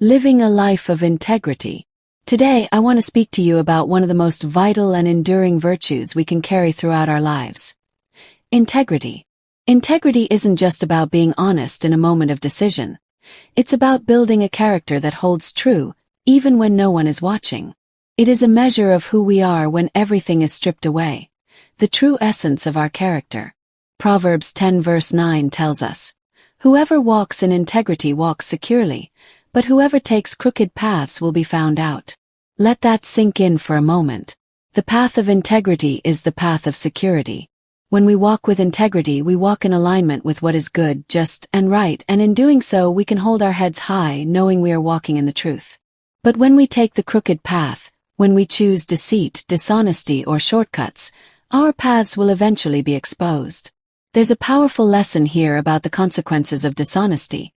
Living a life of integrity. Today, I want to speak to you about one of the most vital and enduring virtues we can carry throughout our lives. Integrity. Integrity isn't just about being honest in a moment of decision. It's about building a character that holds true, even when no one is watching. It is a measure of who we are when everything is stripped away, the true essence of our character. Proverbs 10 verse 9 tells us, "Whoever walks in integrity walks securely, but whoever takes crooked paths will be found out." Let that sink in for a moment. The path of integrity is the path of security. When we walk with integrity, we walk in alignment with what is good, just, and right, and in doing so we can hold our heads high knowing we are walking in the truth. But when we take the crooked path, when we choose deceit, dishonesty, or shortcuts, our paths will eventually be exposed. There's a powerful lesson here about the consequences of dishonesty,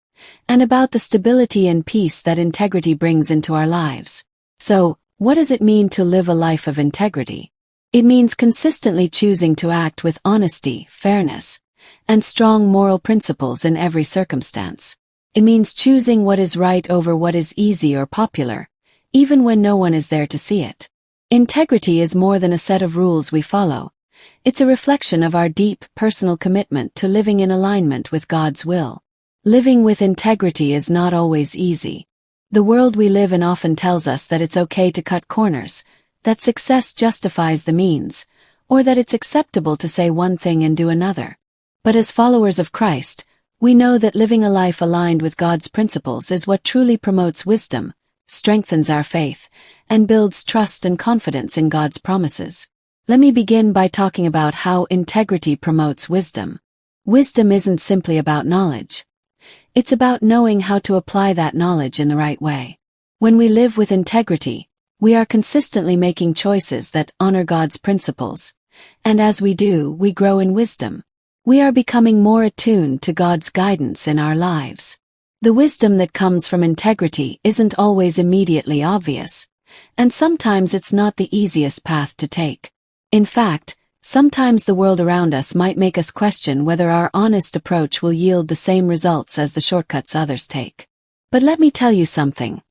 and about the stability and peace that integrity brings into our lives. So, what does it mean to live a life of integrity? It means consistently choosing to act with honesty, fairness, and strong moral principles in every circumstance. It means choosing what is right over what is easy or popular, even when no one is there to see it. Integrity is more than a set of rules we follow. It's a reflection of our deep, personal commitment to living in alignment with God's will. Living with integrity is not always easy. The world we live in often tells us that it's okay to cut corners, that success justifies the means, or that it's acceptable to say one thing and do another. But as followers of Christ, we know that living a life aligned with God's principles is what truly promotes wisdom, strengthens our faith, and builds trust and confidence in God's promises. Let me begin by talking about how integrity promotes wisdom. Wisdom isn't simply about knowledge. It's about knowing how to apply that knowledge in the right way. When we live with integrity, we are consistently making choices that honor God's principles, and as we do, we grow in wisdom. We are becoming more attuned to God's guidance in our lives. The wisdom that comes from integrity isn't always immediately obvious, and sometimes it's not the easiest path to take. In fact, sometimes the world around us might make us question whether our honest approach will yield the same results as the shortcuts others take. But let me tell you something.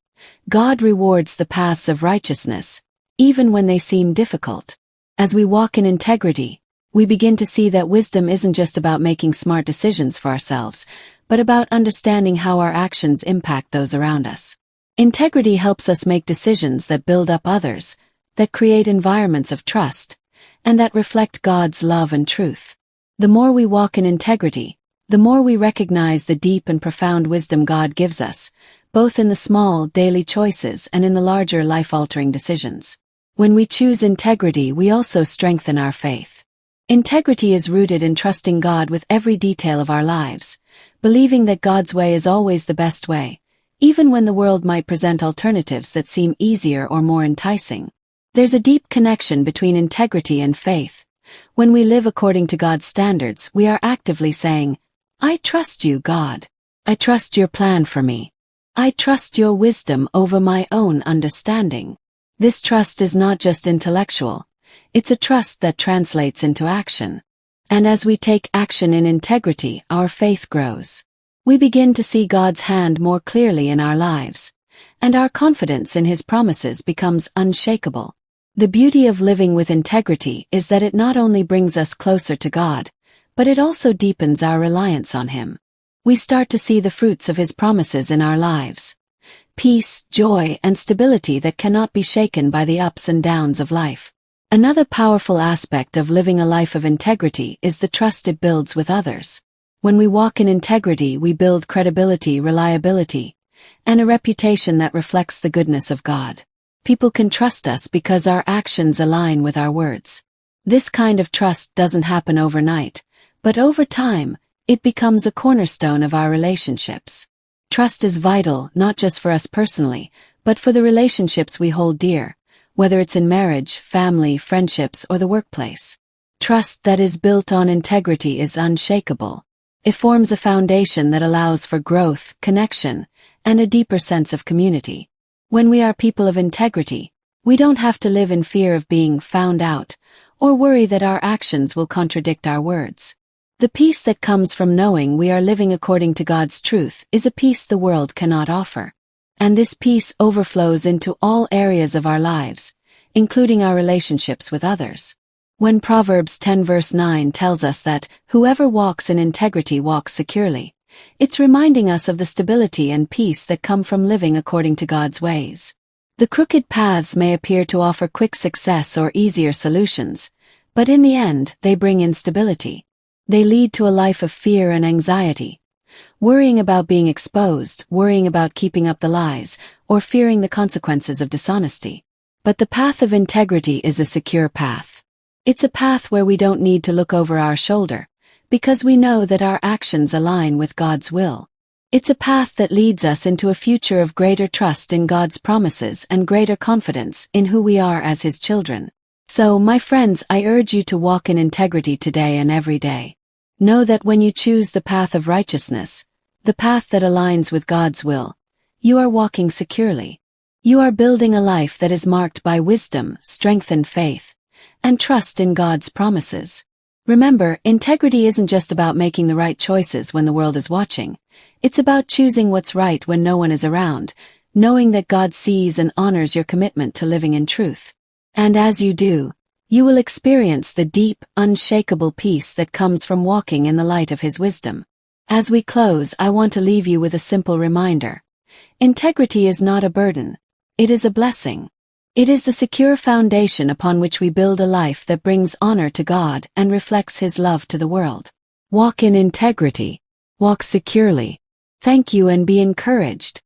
God rewards the paths of righteousness, even when they seem difficult. As we walk in integrity, we begin to see that wisdom isn't just about making smart decisions for ourselves, but about understanding how our actions impact those around us. Integrity helps us make decisions that build up others, that create environments of trust, and that reflect God's love and truth. The more we walk in integrity, the more we recognize the deep and profound wisdom God gives us, both in the small, daily choices and in the larger, life-altering decisions. When we choose integrity, we also strengthen our faith. Integrity is rooted in trusting God with every detail of our lives, believing that God's way is always the best way, even when the world might present alternatives that seem easier or more enticing. There's a deep connection between integrity and faith. When we live according to God's standards, we are actively saying, "I trust you, God. I trust your plan for me. I trust your wisdom over my own understanding." This trust is not just intellectual. It's a trust that translates into action. And as we take action in integrity, our faith grows. We begin to see God's hand more clearly in our lives, and our confidence in His promises becomes unshakable. The beauty of living with integrity is that it not only brings us closer to God, but it also deepens our reliance on Him. We start to see the fruits of His promises in our lives. Peace, joy, and stability that cannot be shaken by the ups and downs of life. Another powerful aspect of living a life of integrity is the trust it builds with others. When we walk in integrity, we build credibility, reliability, and a reputation that reflects the goodness of God. People can trust us because our actions align with our words. This kind of trust doesn't happen overnight, but over time, it becomes a cornerstone of our relationships. Trust is vital not just for us personally, but for the relationships we hold dear, whether it's in marriage, family, friendships, or the workplace. Trust that is built on integrity is unshakable. It forms a foundation that allows for growth, connection, and a deeper sense of community. When we are people of integrity, we don't have to live in fear of being found out, or worry that our actions will contradict our words. The peace that comes from knowing we are living according to God's truth is a peace the world cannot offer. And this peace overflows into all areas of our lives, including our relationships with others. When Proverbs 10 verse 9 tells us that whoever walks in integrity walks securely, it's reminding us of the stability and peace that come from living according to God's ways. The crooked paths may appear to offer quick success or easier solutions, but in the end, they bring instability. They lead to a life of fear and anxiety, worrying about being exposed, worrying about keeping up the lies, or fearing the consequences of dishonesty. But the path of integrity is a secure path. It's a path where we don't need to look over our shoulder, because we know that our actions align with God's will. It's a path that leads us into a future of greater trust in God's promises and greater confidence in who we are as His children. So, my friends, I urge you to walk in integrity today and every day. Know that when you choose the path of righteousness, the path that aligns with God's will, you are walking securely. You are building a life that is marked by wisdom, strengthened faith, and trust in God's promises. Remember, integrity isn't just about making the right choices when the world is watching. It's about choosing what's right when no one is around, knowing that God sees and honors your commitment to living in truth. And as you do, you will experience the deep, unshakable peace that comes from walking in the light of His wisdom. As we close, I want to leave you with a simple reminder. Integrity is not a burden. It is a blessing. It is the secure foundation upon which we build a life that brings honor to God and reflects His love to the world. Walk in integrity. Walk securely. Thank you and be encouraged.